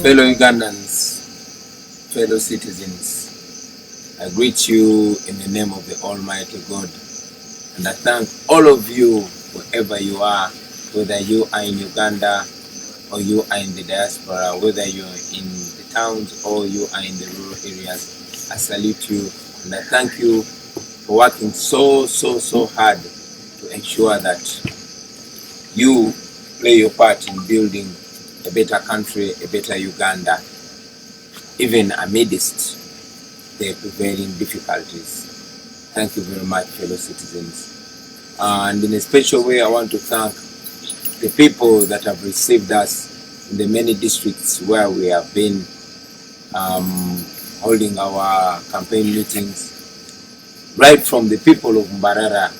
Fellow Ugandans, fellow citizens, I greet you in the name of the Almighty God, and I thank all of you, wherever you are, whether you are in Uganda or you are in the diaspora, whether you are in the towns or you are in the rural areas. I salute you and I thank you for working so hard to ensure that you play your part in building a better country, a better Uganda, even amidst the prevailing difficulties. Thank you very much, fellow citizens. And in a special way, I want to thank the people that have received us in the many districts where we have been holding our campaign meetings, right from the people of Mbarara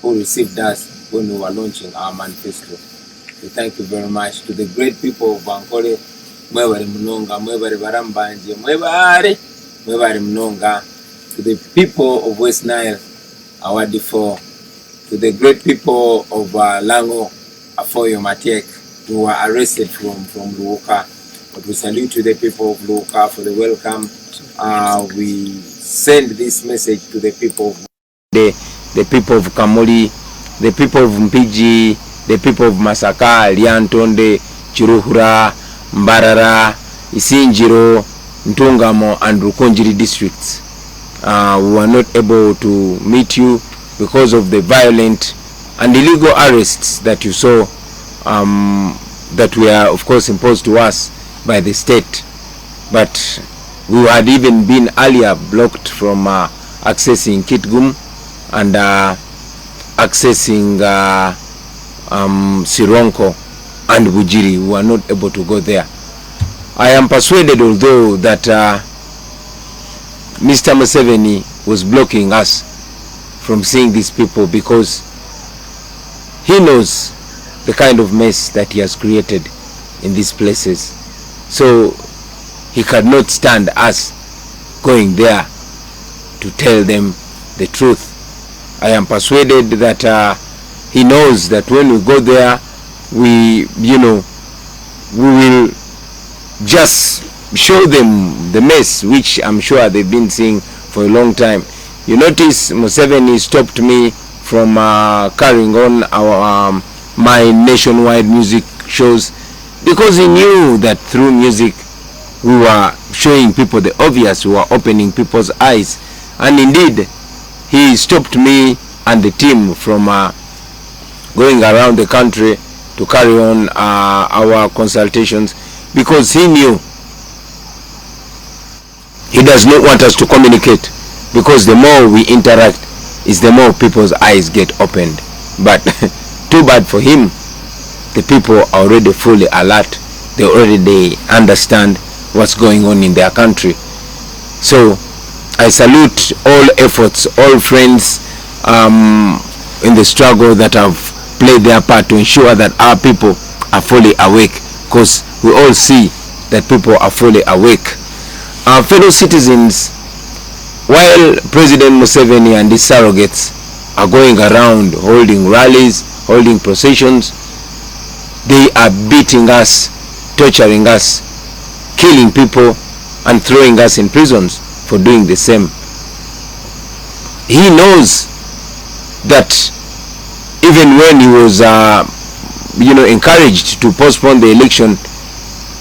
who received us when we were launching our manifesto. We thank you very much. To the great people of Bankole, mwebale mnonga, mwebale barambanje, mwebale mnonga. To the people of West Nile, Awadifo. To the great people of Lango, Afoyo Matek, who were arrested from Luoka. But we salute to the people of Luoka for the welcome. We send this message to the people of the people of Kamuli, the people of Mpiji, the people of Masaka, Liantonde, Chiruhura, Mbarara, Isinjiro, Ntungamo, and Rukonjiri districts. We were not able to meet you because of the violent and illegal arrests that you saw, that were of course imposed to us by the state. But we had even been earlier blocked from accessing Kitgum and accessing Sironko and Bujiri. We were not able to go there. I am persuaded, although, that Mr. Museveni was blocking us from seeing these people because he knows the kind of mess that he has created in these places. So he cannot stand us going there to tell them the truth. I am persuaded that he knows that when we go there, we will just show them the mess, which I'm sure they've been seeing for a long time. You notice Museveni stopped me from carrying on our my nationwide music shows because he knew that through music we were showing people the obvious, we were opening people's eyes. And indeed, he stopped me and the team from going around the country to carry on our consultations because he knew he does not want us to communicate, because the more we interact is the more people's eyes get opened. But too bad for him, the people are already fully alert. They already understand what's going on in their country. So I salute all efforts, all friends in the struggle that have played their part to ensure that our people are fully awake, because we all see that people are fully awake. Our fellow citizens, while President Museveni and his surrogates are going around holding rallies, holding processions, they are beating us, torturing us, killing people, and throwing us in prisons for doing the same. he knows that even when he was encouraged to postpone the election,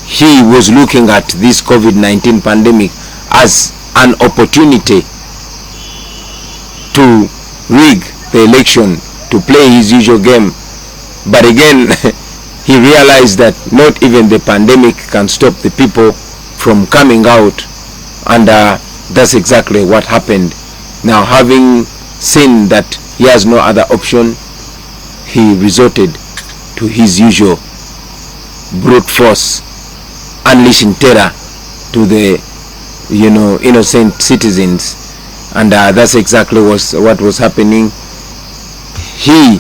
he was looking at this COVID-19 pandemic as an opportunity to rig the election, to play his usual game. But again, he realized that not even the pandemic can stop the people from coming out, and that's exactly what happened. Now, having seen that he has no other option, he resorted to his usual brute force, unleashing terror to the innocent citizens, and that's exactly what was happening. He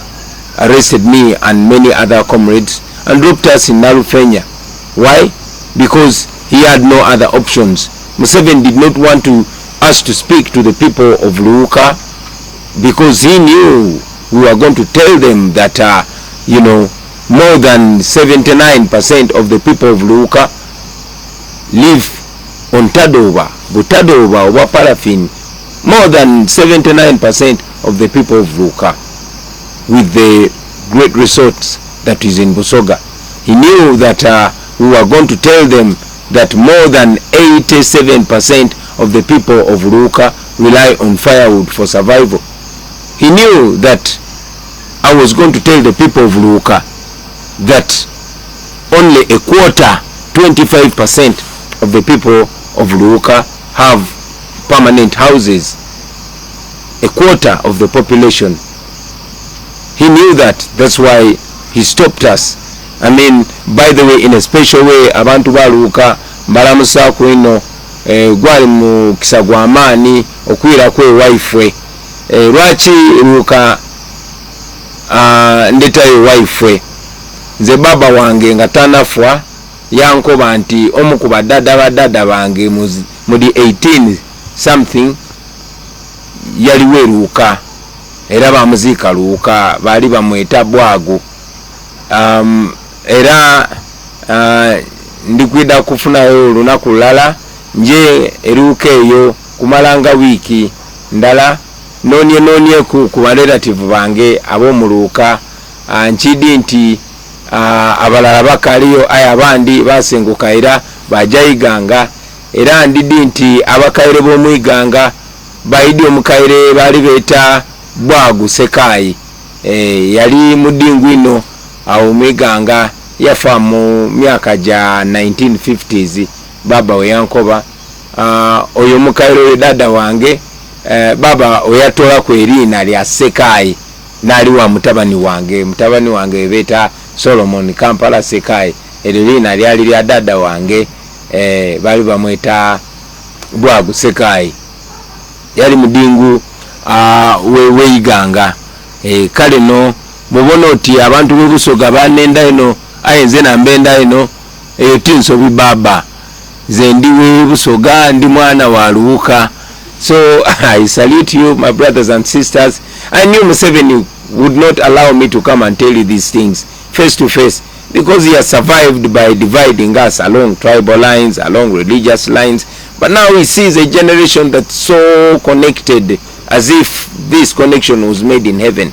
arrested me and many other comrades and dropped us in Narufenya. Why? Because he had no other options. Museveni did not want us to speak to the people of Luuka, because he knew we were going to tell them that more than 79% of the people of Luuka live on Tadoba, Butadoba, or Paraffin. More than 79% of the people of Luuka, with the great resorts that is in Busoga. He knew that we were going to tell them that more than 87% of the people of Luuka rely on firewood for survival. He knew that I was going to tell the people of Luuka that only a quarter, 25% of the people of Luuka have permanent houses. A quarter of the population. He knew that. That's why he stopped us. I mean, by the way, in a special way, abantu ba Luuka mbalamusaako ino gwali mu kisa gwa maani okwira kwe wifwe. Lwaki Luuka ndetayo wifwe? Nze baba wange nga tanafwa yankoba nti omu ku badada bange mudi 18 something yaliwo Luuka, era bamuziika Luuka, baali bamweta Bwago. Era ndikwida kufunayo olunaku lulala nje Luuka eyo kumalanga wiiki ndala nonye ku barelative bange ab'omu Luuka, nkidi nti abalala bakaliyo aye abandi basenguka era bajayiganga, era ndidi nti abakaire b'omwiganga baidi omukaire bali beta Bwagu Sekayi, yali mudingu ino awo mwiganga, yafa mu myaka ja 1950s baba we yankoba. Oyo mukaire we dada wange baba oyatola ku erina lya Sekayi nali wa mutabani wange beta Solomon Kampala Sekayi, erina lyali lya dada wange, bali bamweta Bwagu Sekayi, yali mudingu weiganga. Kale no mubona oti abantu bebusoga banenda ino ayenze nambenda ino eyo tinsobi baba ze ndi webusoga ndi mwana wa Luuka. So I salute you, my brothers and sisters. I knew Museveni would not allow me to come and tell you these things face to face, because he has survived by dividing us along tribal lines, along religious lines. But now he sees a generation that's so connected, as if this connection was made in heaven.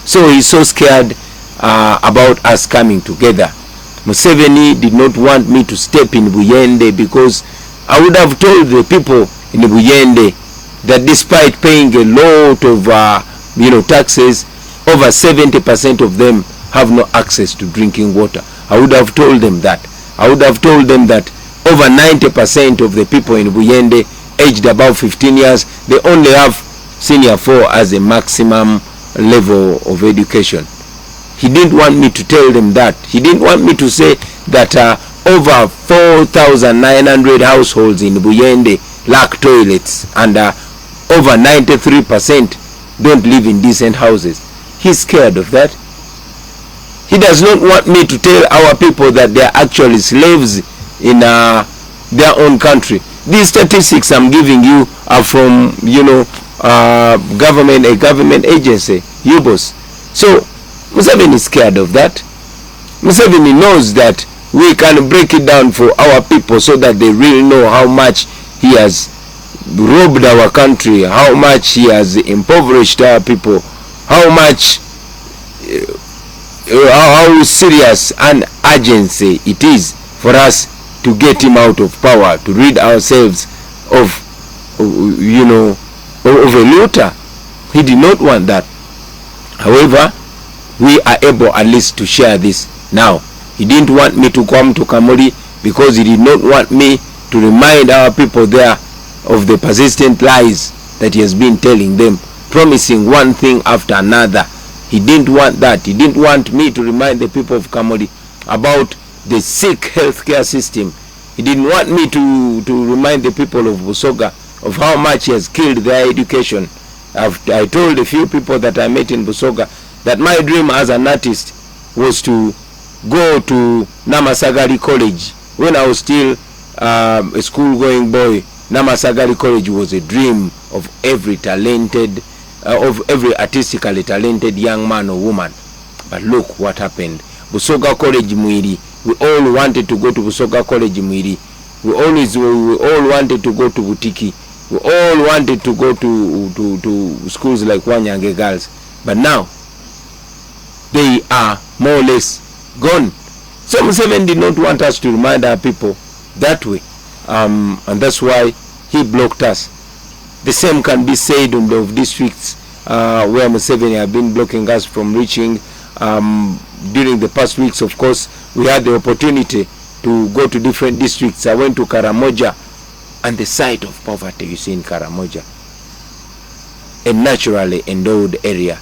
So he's so scared about us coming together. Museveni did not want me to step in Buyende, because I would have told the people in Buyende that despite paying a lot of taxes, over 70% of them have no access to drinking water. I would have told them that. I would have told them that over 90% of the people in Buyende aged above 15 years, they only have senior 4 as a maximum level of education. He didn't want me to tell them that. He didn't want me to say that over 4,900 households in Buyende lack toilets, and over 93% don't live in decent houses. He's scared of that. He does not want me to tell our people that they are actually slaves in their own country. These statistics I'm giving you are from a government agency, UBOS. So Museveni is scared of that. Museveni knows that we can break it down for our people so that they really know how much he has robbed our country, how much he has impoverished our people, how much how serious an urgency it is for us to get him out of power, to rid ourselves of of a looter. He did not want that. However, we are able at least to share this now. He didn't want me to come to Kamuli because he did not want me to remind our people there of the persistent lies that he has been telling them, promising one thing after another. He didn't want that. He didn't want me to remind the people of Kamuli about the sick healthcare system. He didn't want me to remind the people of Busoga of how much he has killed their education. I told a few people that I met in Busoga that my dream as an artist was to go to Namasagari College. When I was still a school-going boy, Namasagari College was a dream of every talented, of every artistically talented young man or woman. But look what happened. Busoga College Mwiri. We all wanted to go to Busoga College Mwiri. We all wanted to go to Butiki. We all wanted to go to schools like Wanyange Girls. But now, they are more or less gone. So Museveni did not want us to remind our people that way. And that's why he blocked us. The same can be said on the districts where Museveni have been blocking us from reaching. During the past weeks, of course, we had the opportunity to go to different districts. I went to Karamoja, and the sight of poverty you see in Karamoja, a naturally endowed area,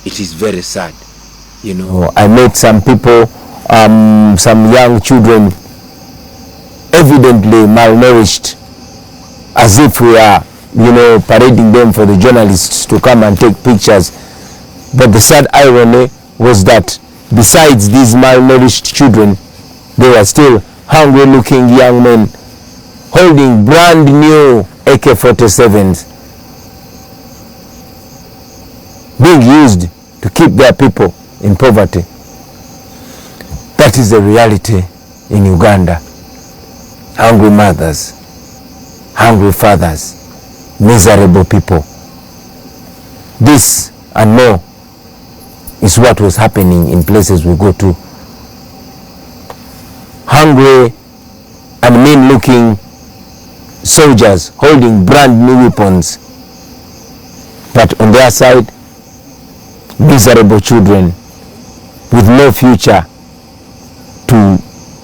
it is very sad. I met some people, some young children, evidently malnourished, as if we are, parading them for the journalists to come and take pictures. But the sad irony was that besides these malnourished children, there were still hungry-looking young men holding brand new AK-47s being used to keep their people in poverty. That is the reality in Uganda. Hungry mothers, hungry fathers, miserable people. This and more is what was happening in places we go to. Hungry and mean-looking soldiers holding brand new weapons, but on their side, miserable children with no future to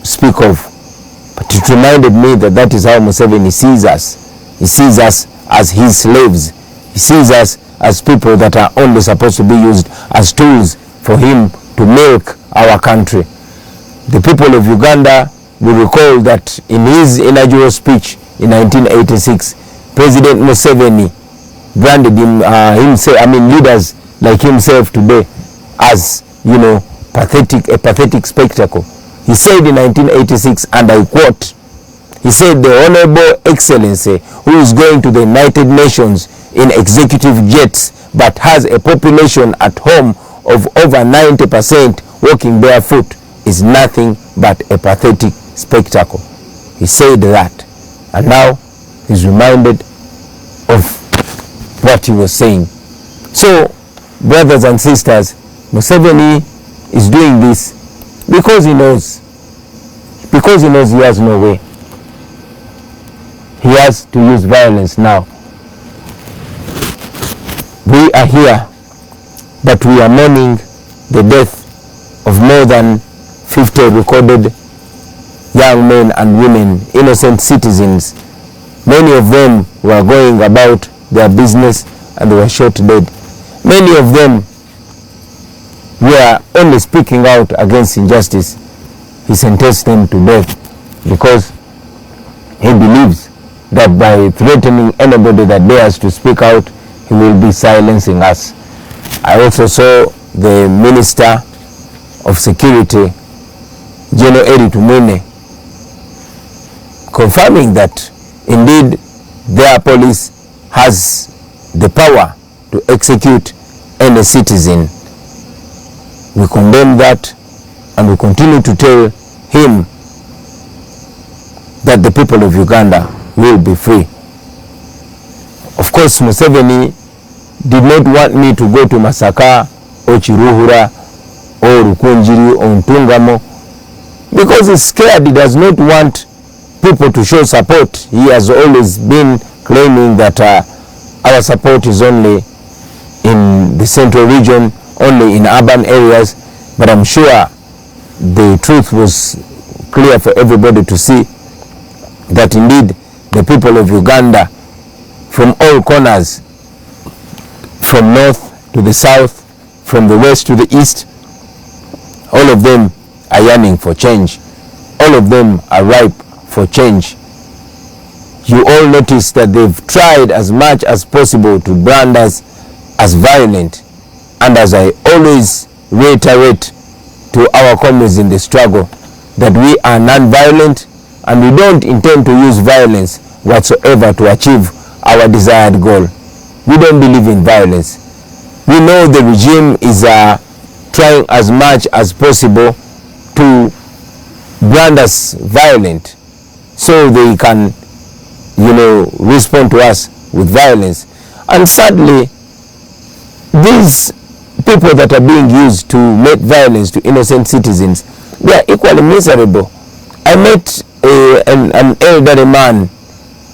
speak of. But it reminded me that that is how Museveni sees us. He sees us as his slaves. He sees us as people that are only supposed to be used as tools for him to milk our country. The people of Uganda will recall that in his inaugural speech in 1986, President Museveni branded leaders like himself today as, a pathetic spectacle. He said in 1986, and I quote, he said, "The Honorable Excellency, who is going to the United Nations in executive jets, but has a population at home of over 90% walking barefoot, is nothing but a pathetic spectacle." He said that, and now he's reminded of what he was saying. So, brothers and sisters, Museveni is doing this because he knows he has no way. He has to use violence now. We are here, but we are mourning the death of more than 50 recorded young men and women, innocent citizens. Many of them were going about their business and they were shot dead. Many of them were only speaking out against injustice. He sentenced them to death because he believes that by threatening anybody that dares to speak out, he will be silencing us. I also saw the Minister of Security, General Eri Tumwine, confirming that indeed their police has the power to execute any citizen. We condemn that, and we continue to tell him that the people of Uganda will be free. Of course, Museveni did not want me to go to Masaka or Chiruhura or Rukunjiri or Ntungamo because he's scared. He does not want people to show support. He has always been claiming that our support is only in the central region, only in urban areas, but I'm sure the truth was clear for everybody to see that indeed the people of Uganda from all corners, from north to the south, from the west to the east, all of them are yearning for change. All of them are ripe for change. You all notice that they've tried as much as possible to brand us as violent, and as I always reiterate to our comrades in the struggle, that we are non-violent and we don't intend to use violence whatsoever to achieve our desired goal. We don't believe in violence. We know the regime is trying as much as possible to brand us violent so they can, respond to us with violence. And sadly, these people that are being used to make violence to innocent citizens, they are equally miserable. I met an elderly man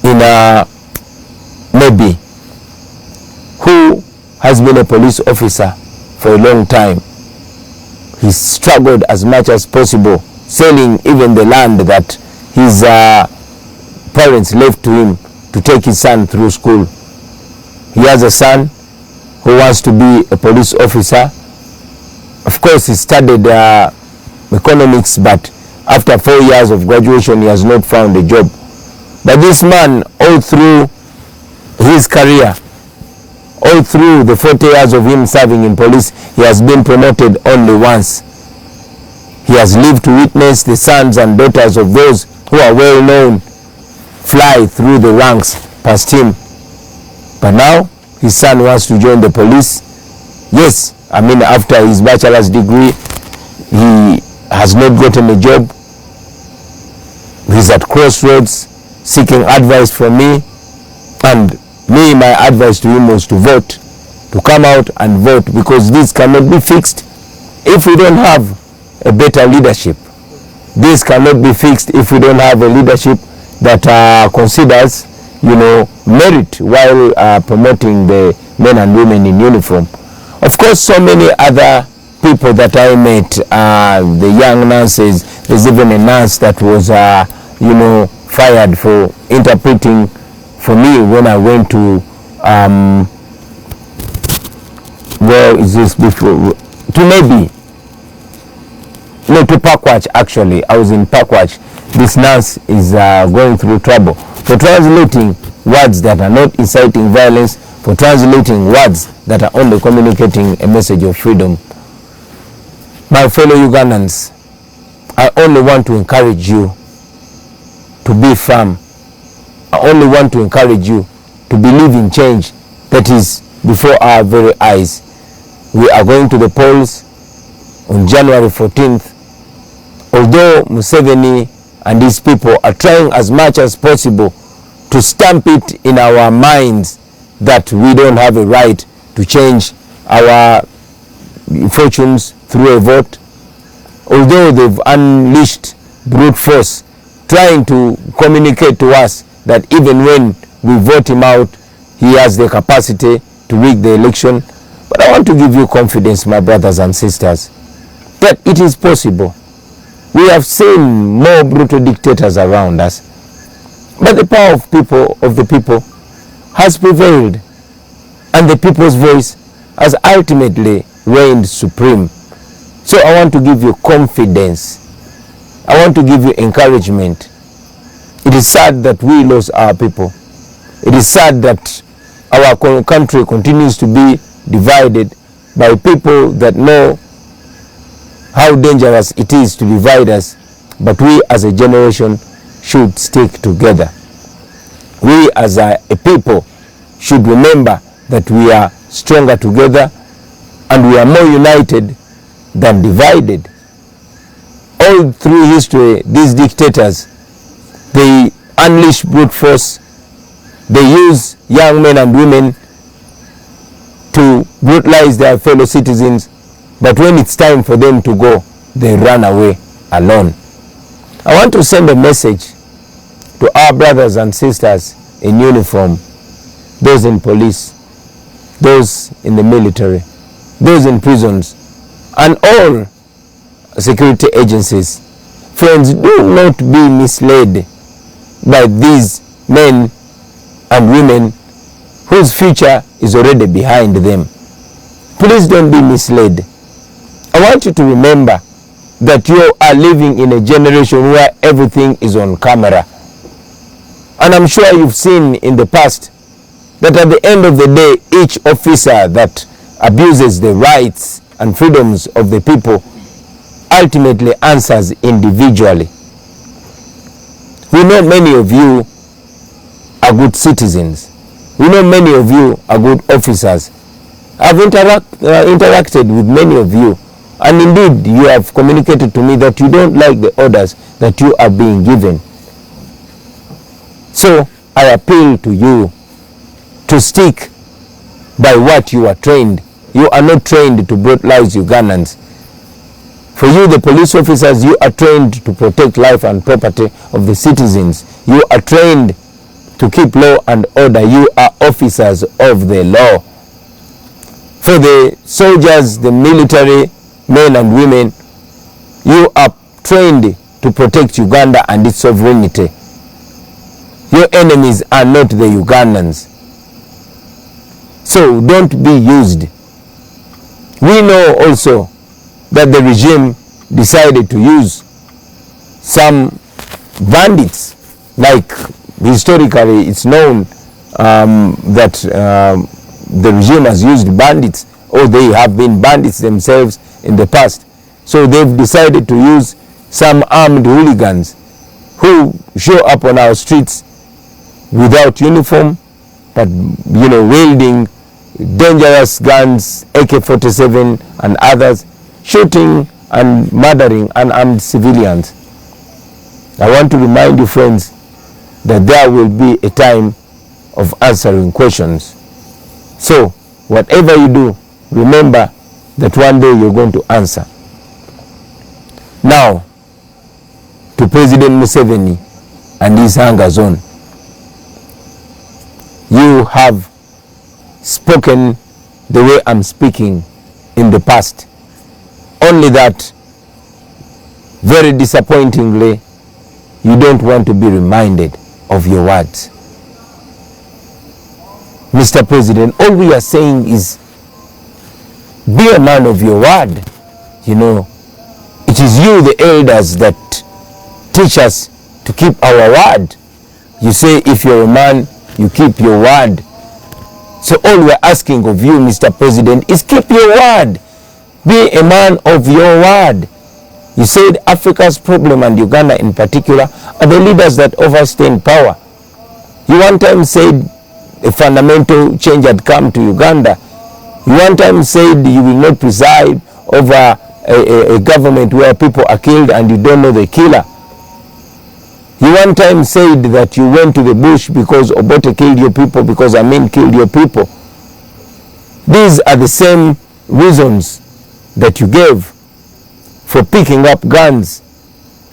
in Bobi who has been a police officer for a long time. He struggled as much as possible, selling even the land that his parents left to him to take his son through school. He has a son who wants to be a police officer. Of course, he studied economics, but after 4 years of graduation, he has not found a job. But this man, all through his career, all through the 40 years of him serving in police, he has been promoted only once. He has lived to witness the sons and daughters of those who are well known fly through the ranks past him. But now, his son wants to join the police. Yes, after his bachelor's degree, he has not gotten a job. He's at crossroads, seeking advice from me. And my advice to him was to vote, to come out and vote, because this cannot be fixed if we don't have a better leadership. This cannot be fixed if we don't have a leadership that considers, merit while promoting the men and women in uniform. Of course, so many other people that I met, the young nurses, there's even a nurse that was, fired for interpreting for me when I went to, where is this before? To Pakwach actually. I was in Pakwach. This nurse is going through trouble for translating words that are not inciting violence, for translating words that are only communicating a message of freedom. My fellow Ugandans, I only want to encourage you to be firm. I only want to encourage you to believe in change that is before our very eyes. We are going to the polls on January 14th. Although Museveni and his people are trying as much as possible to stamp it in our minds that we don't have a right to change our fortunes through a vote, although they've unleashed brute force trying to communicate to us that even when we vote him out, he has the capacity to rig the election. But I want to give you confidence, my brothers and sisters, that it is possible. We have seen more brutal dictators around us, but the power of the people has prevailed, and the people's voice has ultimately reigned supreme. So I want to give you confidence. I want to give you encouragement. It is sad that we lost our people. It is sad that our country continues to be divided by people that know how dangerous it is to divide us, but we as a generation should stick together. We as a people should remember that we are stronger together and we are more united than divided. All through history, these dictators, they unleash brute force, they use young men and women to brutalize their fellow citizens, but when it's time for them to go, they run away alone. I want to send a message to our brothers and sisters in uniform, those in police, those in the military, those in prisons, and all security agencies. Friends, do not be misled by these men and women whose future is already behind them. Please don't be misled. I want you to remember that you are living in a generation where everything is on camera. And I'm sure you've seen in the past that at the end of the day, each officer that abuses the rights and freedoms of the people ultimately answers individually. We know many of you are good citizens. We know many of you are good officers. I've interacted with many of you, and indeed you have communicated to me that you don't like the orders that you are being given. So I appeal to you to stick by what you are trained. You are not trained to brutalize Ugandans. For you, the police officers, you are trained to protect life and property of the citizens. You are trained to keep law and order. You are officers of the law. For the soldiers, the military men and women, you are trained to protect Uganda and its sovereignty. Your enemies are not the Ugandans. So don't be used. We know also that the regime decided to use some bandits, like historically it's known that the regime has used bandits, or they have been bandits themselves in the past. So they've decided to use some armed hooligans who show up on our streets without uniform, but wielding dangerous guns, AK-47 and others, shooting and murdering unarmed civilians. I want to remind you, friends, that there will be a time of answering questions. So whatever you do, remember that one day you're going to answer. Now, to President Museveni and his hunger zone. You have spoken the way I'm speaking in the past. Only that, very disappointingly, you don't want to be reminded of your words. Mr. President, all we are saying is be a man of your word. It is you, the elders, that teach us to keep our word. You say if you're a man, you keep your word. So all we're asking of you, Mr. President, is keep your word. Be a man of your word. You said Africa's problem, and Uganda in particular, are the leaders that overstay in power. You one time said a fundamental change had come to Uganda. You one time said you will not preside over a government where people are killed and you don't know the killer. You one time said that you went to the bush because Obote killed your people, because Amin killed your people. These are the same reasons that you gave for picking up guns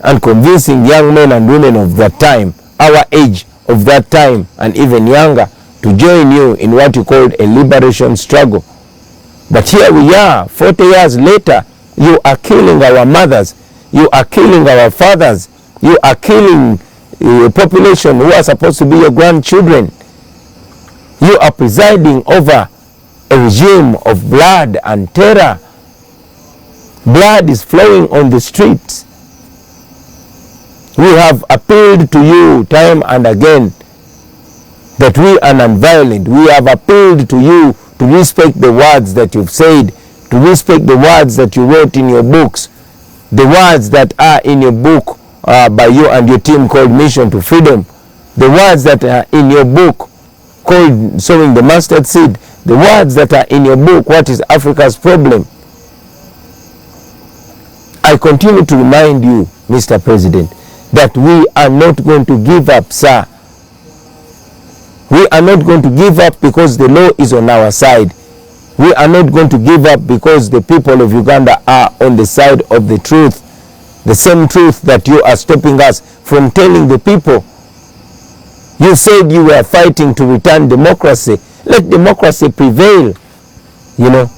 and convincing young men and women of that time, our age of that time and even younger, to join you in what you called a liberation struggle. But here we are, 40 years later, you are killing our mothers, you are killing our fathers, you are killing a population who are supposed to be your grandchildren. You are presiding over a regime of blood and terror. Blood is flowing on the streets. We have appealed to you time and again that we are non-violent. We have appealed to you to respect the words that you've said, to respect the words that you wrote in your books, the words that are in your book by you and your team called Mission to Freedom, the words that are in your book called Sowing the Mustard Seed, the words that are in your book, What is Africa's Problem? I continue to remind you, Mr. President, that we are not going to give up, sir. We are not going to give up because the law is on our side. We are not going to give up because the people of Uganda are on the side of the truth. The same truth that you are stopping us from telling the people. You said you were fighting to return democracy. Let democracy prevail. You know,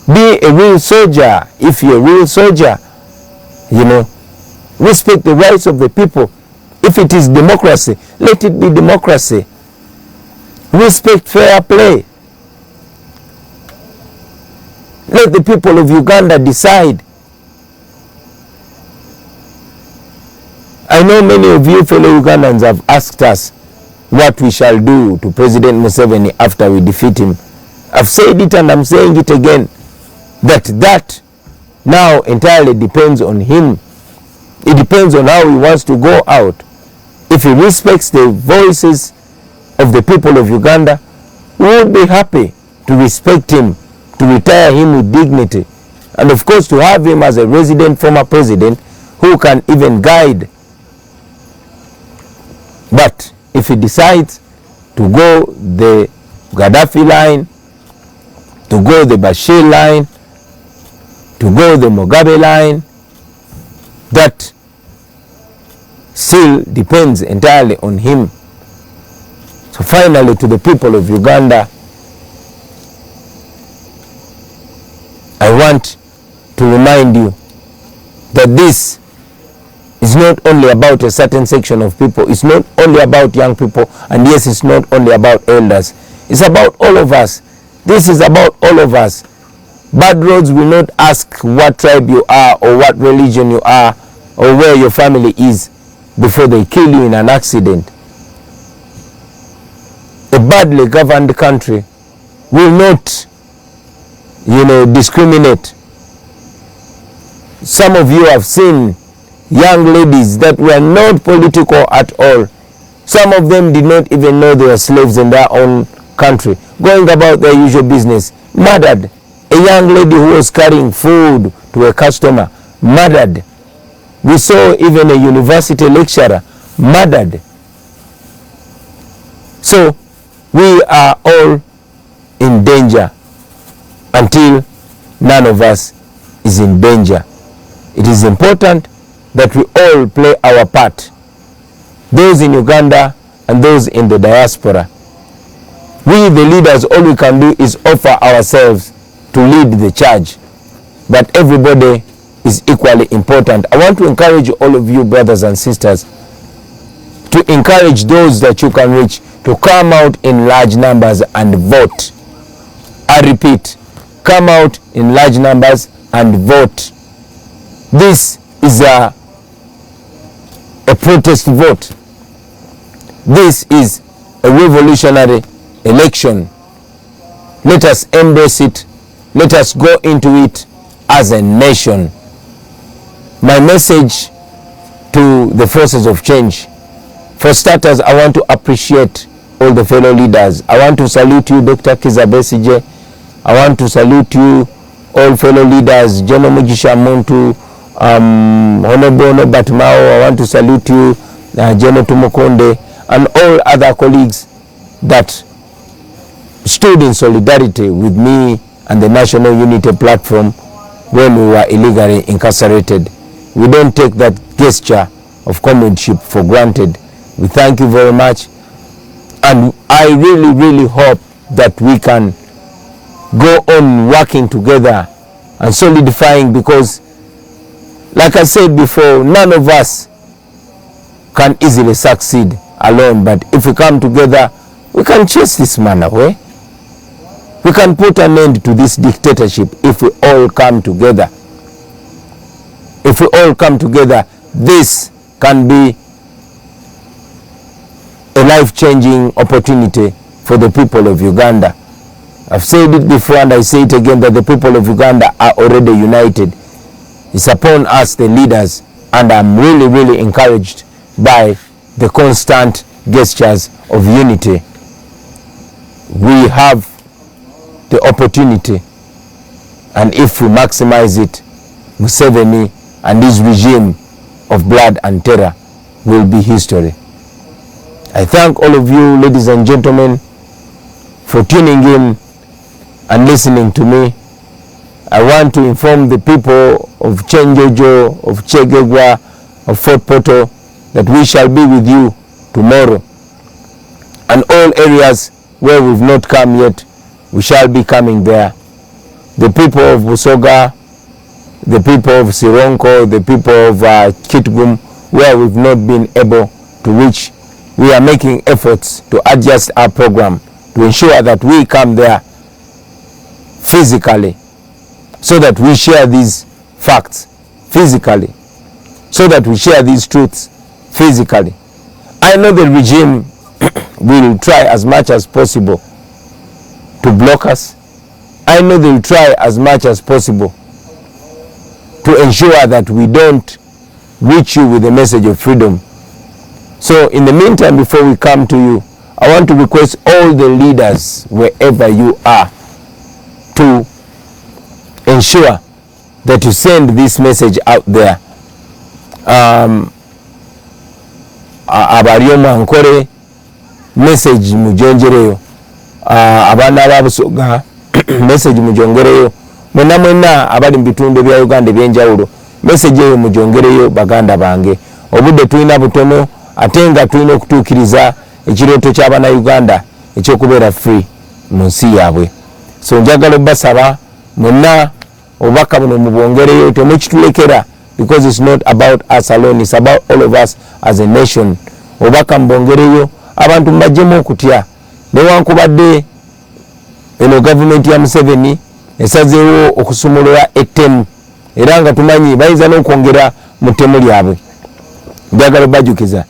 be a real soldier. If you're a real soldier, you know, respect the rights of the people. If it is democracy, let it be democracy. Respect fair play. Let the people of Uganda decide. I know many of you fellow Ugandans have asked us what we shall do to President Museveni after we defeat him. I've said it and I'm saying it again, that now entirely depends on him. It depends on how he wants to go out. If he respects the voices of the people of Uganda, we would be happy to respect him, to retire him with dignity, and of course to have him as a resident former president who can even guide. But if he decides to go the Gaddafi line, to go the Bashir line, to go the Mugabe line, that still depends entirely on him. So finally, to the people of Uganda, I want to remind you that this is not only about a certain section of people. It's not only about young people, and yes, it's not only about elders. It's about all of us. This is about all of us. Bad roads will not ask what tribe you are or what religion you are or where your family is before they kill you in an accident. A badly governed country will not, discriminate. Some of you have seen young ladies that were not political at all. Some of them did not even know they were slaves in their own country, going about their usual business, murdered. A young lady who was carrying food to a customer, murdered. We saw even a university lecturer murdered. So we are all in danger until none of us is in danger. It is important that we all play our part, those in Uganda and those in the diaspora. We, the leaders, all we can do is offer ourselves to lead the charge, but everybody is equally important. I want to encourage all of you brothers and sisters to encourage those that you can reach to come out in large numbers and vote. I repeat, come out in large numbers and vote. This is a protest vote. This is a revolutionary election. Let us embrace it. Let us go into it as a nation. My message to the forces of change. For starters, I want to appreciate all the fellow leaders. I want to salute you, Dr. Kiza Besigye. I want to salute you, all fellow leaders, General Mugisha Muntu, Honorable Norbert Mao. I want to salute you, General Tumukonde, and all other colleagues that stood in solidarity with me and the National Unity Platform when we were illegally incarcerated. We don't take that gesture of comradeship for granted. We thank you very much, and I really, really hope that we can go on working together and solidifying, because like I said before, none of us can easily succeed alone, but if we come together, we can chase this man away. We can put an end to this dictatorship if we all come together. If we all come together, this can be a life-changing opportunity for the people of Uganda. I've said it before and I say it again, that the people of Uganda are already united. It's upon us, the leaders, and I'm really, really encouraged by the constant gestures of unity. We have the opportunity, and if we maximize it, Museveni and his regime of blood and terror will be history. I thank all of you, ladies and gentlemen, for tuning in and listening to me. I want to inform the people of Chenjojo, of Chegegwa, of Fort Poto that we shall be with you tomorrow. And all areas where we've not come yet, we shall be coming there. The people of Busoga, the people of Sironko, the people of Kitgum, where we've not been able to reach, we are making efforts to adjust our program to ensure that we come there physically, so that we share these facts physically, so that we share these truths physically. I know the regime will try as much as possible to block us. I know they will try as much as possible to ensure that we don't reach you with the message of freedom. So in the meantime, before we come to you, I want to request all the leaders wherever you are to ensure that you send this message out there. Abariyoma nkore message mujongereyo, abana ababusoga message mujongereyo, mwena abali mbitunde bya Uganda byenjawulo message eyo mujongereyo baganda bange. Obudde tulina butono atenga tulina okutuukiriza ekirooto ky'abana Uganda ekyokubeera free mu nsi yaabwe. So njagala basaba mwena obubaka buno mubwongereyo, temukitulekera, because it's not about us alone, it's about all of us as a nation. Obubaka mubwongereyo, abantu mbajjemu okutya, newankubadde eno gavumenti ya Museveni esazeewo okusumulula ettemu, era nga tumanyi bayinza n'okwongera mu ttemu lyabwe. Njagala bajukiza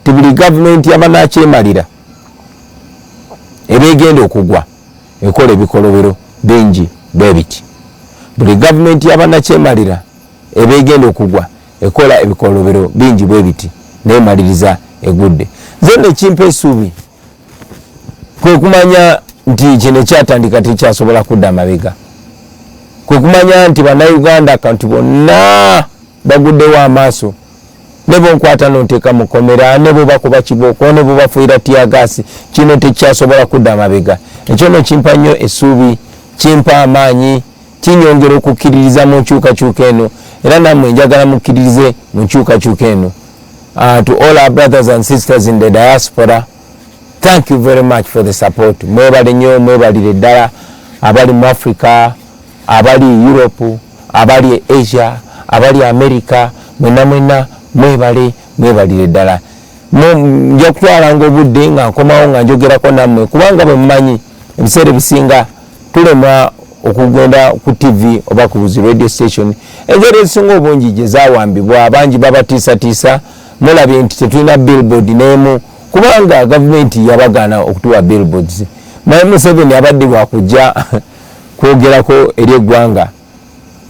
ti buli gavumenti abanakyemalira ebegenda okugwa ekola ebikolobero bingi bwe biti. Buli gavumenti abanakyemalira ebegenda okugwa ekola ebikolobero bingi bwe biti nemaliriza egudde. Nze kimpa essuubi kwe kumanya nti kino kyatandika tekyasobola kudda mabega, kwe kumanya nti bannayuganda akantu bonna baguddewo amaaso, ne bonkwata nonteeka mukomera, ne bobakuba kibooko, ne bobafuira tiyagaasi, kino tekyasobola kudda mabega. Ekyo no kimpa nnyo essuubi, kimpa amaanyi, kinyongera okukkiririza mu nkyukakyuka eno, era nammwe njagala mukkiririze mu nkyukakyuka eno. To all our brothers and sisters in the diaspora, thank you very much for the support. Mwebale nnyo, mwebalire ddala abali mu Africa, abali Europe, abali Asia, abali America, mwena mwebalire ddala. Nja kutwalanga obudde nga nkomawo nga njogerako nammwe, kubanga bwe mumanyi ebiseera ebisinga tulema okugenda ku TV oba ku buzi radio station. Engeri ezisinga obungi gye zaawambibwa, abangi babatiisatiisa, mulabye nti tetulina billboard n'emu, kubanga gavumenti yabagaana okutuwa billboards. Museveni abadde bwakujja kwogerako eri eggwanga,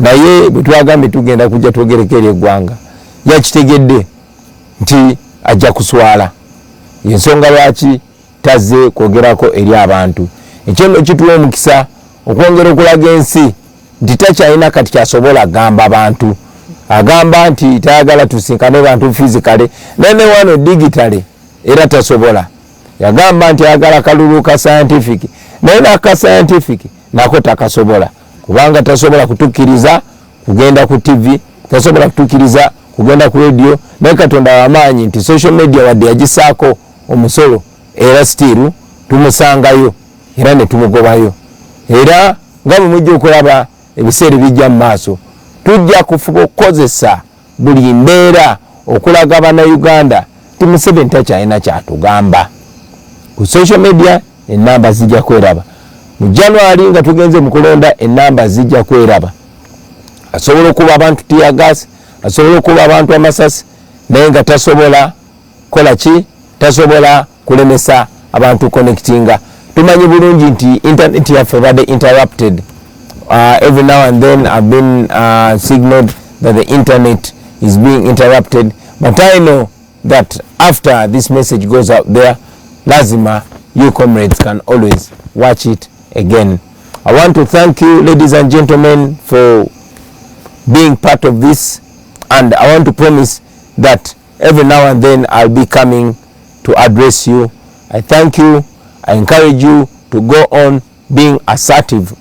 naye bwe twagambye tugenda kujja twogereko eri eggwanga, yakitegedde nti ajja kuswala. Ensonga lwaki tazze kwogerako eri abantu. Ekyo nno kituwa omukisa okwongera okulaga ensi nti takyalina kati kyasobola gamba abantu. Agamba nti tayagala tusinkane bantu physically, nene wano digitally era tasobola. Yagamba nti ayagala kalulu ka scientific, naye n'aka scientific nako takasobola, kubanga tasobola kutukkiriza kugenda ku TV, tasobola kutukkiriza kugenda ku radio, naye Katonda w'amaanyi nti social media wadde yagisaako omusolo, era still tumusangayo era ne tumugobayo. Era nga bwe mujja okulaba ebiseera bijja mu maaso, tujja kufuba okukozesa buli mbeera okulaga bannayuganda ti Museveni takyalina kyatugamba. Ku social media ennamba zijja kweraba. Mu January nga tugenze mu kulonda ennamba zijja kweraba. Asobola okuba abantu tiyagaasi, asobola okuba abantu amasasi, naye nga tasobola kola ki? Tasobola kulemesa abantu connectinga. Tumanyi bulungi nti internet yaffe badde interrupted. Every now and then I've been signaled that the internet is being interrupted, but I know that after this message goes out there, lazima you comrades can always watch it again. I want to thank you, ladies and gentlemen, for being part of this, and I want to promise that every now and then I'll be coming to address you. I thank you. I encourage you to go on being assertive.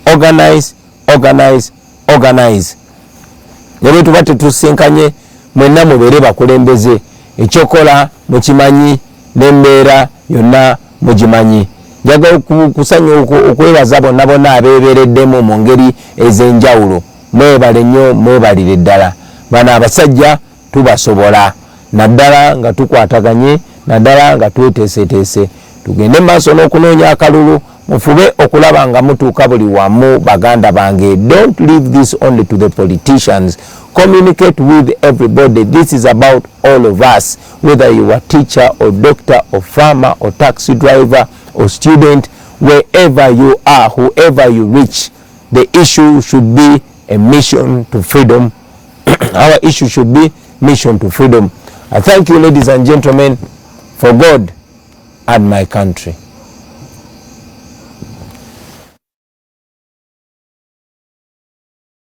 Organize, organize, organize. Nebe tuba tetusinkanye mwenna mubeere bakulembeze, ekyokola mukimanyi n'embeera yonna mugimanyi. Njagala kusanya okwebaza bonna bonna abeebeereddemu mu ngeri ez'enjawulo. Mwebale nnyo, mwebalire ddala. Bano abasajja tubasobola, naddala nga tukwataganye, naddala nga tweteeseteese. Tugende maaso n'okunoonya akalulu, mufube okulaba nga mutuuka buli wamu baganda bange. Don't leave this only to the politicians. Communicate with everybody. This is about all of us, whether you are teacher or doctor or farmer or taxi driver or student, wherever you are, whoever you reach, the issue should be a mission to freedom. Our issue should be mission to freedom. I thank you, ladies and gentlemen, for God and my country.